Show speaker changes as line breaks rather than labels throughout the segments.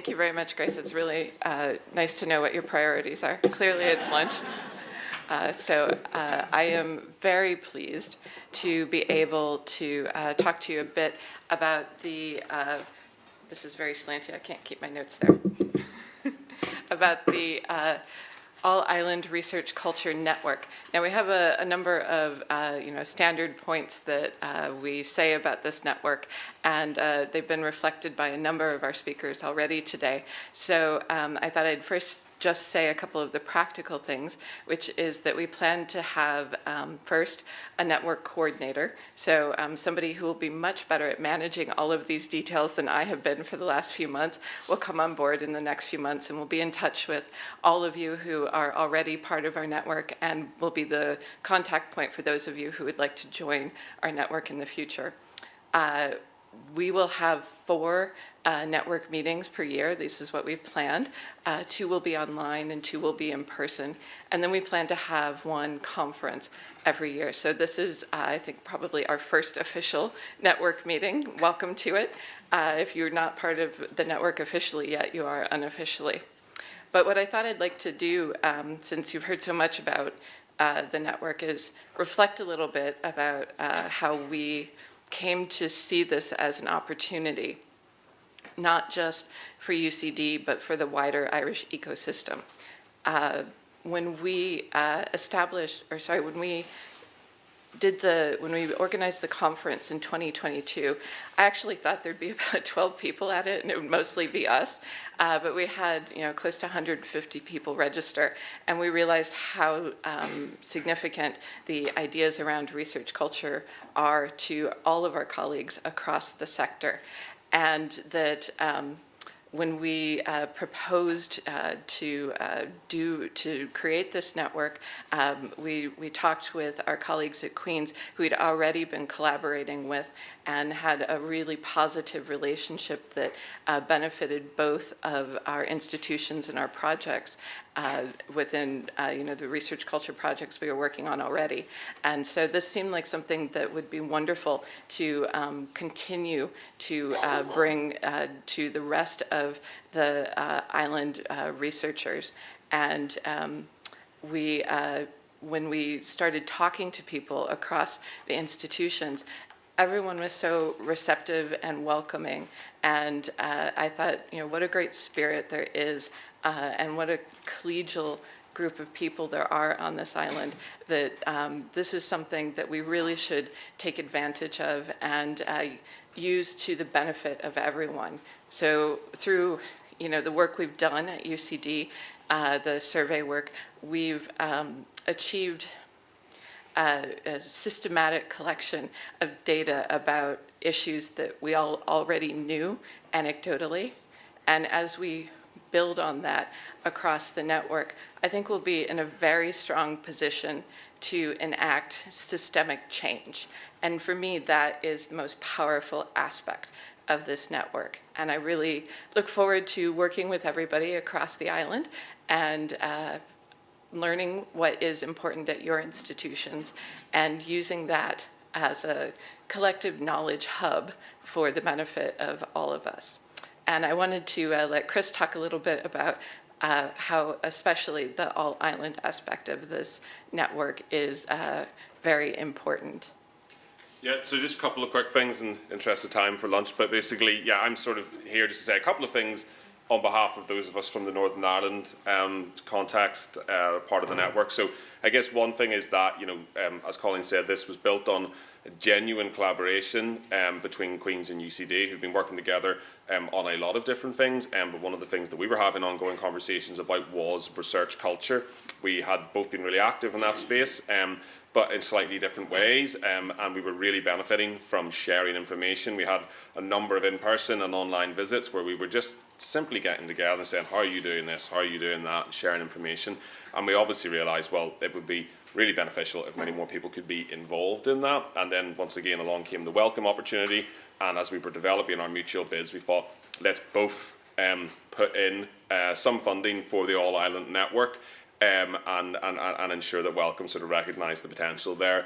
Thank you very much, Grace. It's really nice to know what your priorities are. Clearly, it's lunch. I am very pleased to be able to talk to you a bit about the, this is very slanty, I can't keep my notes there, about the All-Island Research Culture Network. Now, we have a number of standard points that we say about this network, and they've been reflected by a number of our speakers already today. So I thought I'd first just say a couple of the practical things, which is that we plan to have first a network coordinator, so somebody who will be much better at managing all of these details than I have been for the last few months will come on board in the next few months, and we'll be in touch with all of you who are already part of our network and will be the contact point for those of you who would like to join our network in the future. We will have 4 network meetings per year. This is what we've planned. 2 will be online and 2 will be in person. And then we plan to have 1 conference every year. So this is, I think, probably our first official network meeting. Welcome to it. If you're not part of the network officially yet, you are unofficially. But what I thought I'd like to do, since you've heard so much about the network, is reflect a little bit about how we came to see this as an opportunity, not just for UCD, but for the wider Irish ecosystem. When we when we organized the conference in 2022, I actually thought there'd be about 12 people at it, and it would mostly be us. But we had, close to 150 people register, and we realized how significant the ideas around research culture are to all of our colleagues across the sector, and that when we proposed to create this network, we talked with our colleagues at Queen's who we'd already been collaborating with and had a really positive relationship that benefited both of our institutions and our projects within the research culture projects we were working on already. And so this seemed like something that would be wonderful to continue to bring to the rest of the island researchers. And when we started talking to people across the institutions, everyone was so receptive and welcoming, and I thought, what a great spirit there is, and what a collegial group of people there are on this island, that this is something that we really should take advantage of and use to the benefit of everyone. So through the work we've done at UCD, the survey work, we've achieved a systematic collection of data about issues that we all already knew anecdotally. And as we build on that across the network, I think we'll be in a very strong position to enact systemic change. And for me, that is the most powerful aspect of this network. And I really look forward to working with everybody across the island and learning what is important at your institutions and using that as a collective knowledge hub for the benefit of all of us. And I wanted to let Chris talk a little bit about how especially the all-island aspect of this network is very important.
Yeah, so just a couple of quick things in interest of time for lunch, but basically, yeah, I'm sort of here just to say a couple of things on behalf of those of us from the Northern Ireland context, part of the network. So I guess one thing is that, as Colleen said, this was built on a genuine collaboration between Queen's and UCD, who've been working together on a lot of different things. But one of the things that we were having ongoing conversations about was research culture. We had both been really active in that space, but in slightly different ways, and we were really benefiting from sharing information. We had a number of in-person and online visits where we were just simply getting together and saying, how are you doing this, how are you doing that, and sharing information. And we obviously realised, well, it would be really beneficial if many more people could be involved in that. And then once again along came the welcome opportunity, and as we were developing our mutual bids, we thought, let's both put in some funding for the All-Island Network, and ensure that Welcome sort of recognised the potential there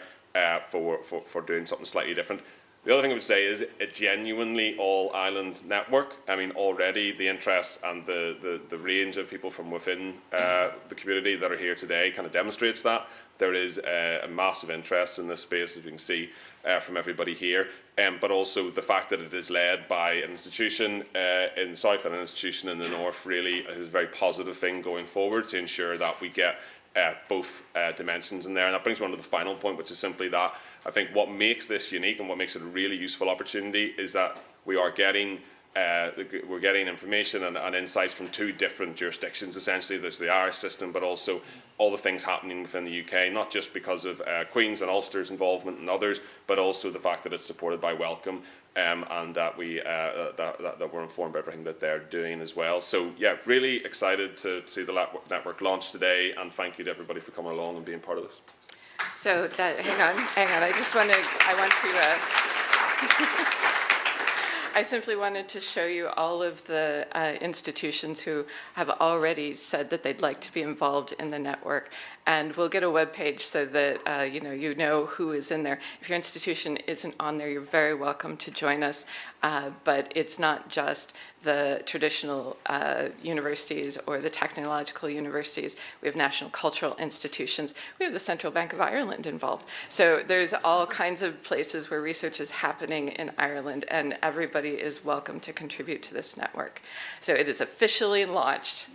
for doing something slightly different. The other thing I would say is a genuinely all-island network. I mean, already the interest and the range of people from within the community that are here today kind of demonstrates that. There is a massive interest in this space, as you can see from everybody here, but also the fact that it is led by an institution in the south and an institution in the north really is a very positive thing going forward to ensure that we get both dimensions in there. And that brings me on to the final point, which is simply that I think what makes this unique and what makes it a really useful opportunity is that we are getting we're getting information and insights from two different jurisdictions, essentially. There's the Irish system, but also all the things happening within the UK, not just because of Queen's and Ulster's involvement and others, but also the fact that it's supported by Welcome, and that that we're informed by everything that they're doing as well. So yeah, really excited to see the network launch today, and thank you to everybody for coming along and being part of this.
So that, hang on, I simply wanted to show you all of the institutions who have already said that they'd like to be involved in the network. And we'll get a web page so that you know who is in there. If your institution isn't on there, you're very welcome to join us. But it's not just the traditional universities or the technological universities. We have national cultural institutions. We have the Central Bank of Ireland involved. So there's all kinds of places where research is happening in Ireland, and everybody is welcome to contribute to this network. So it is officially launched.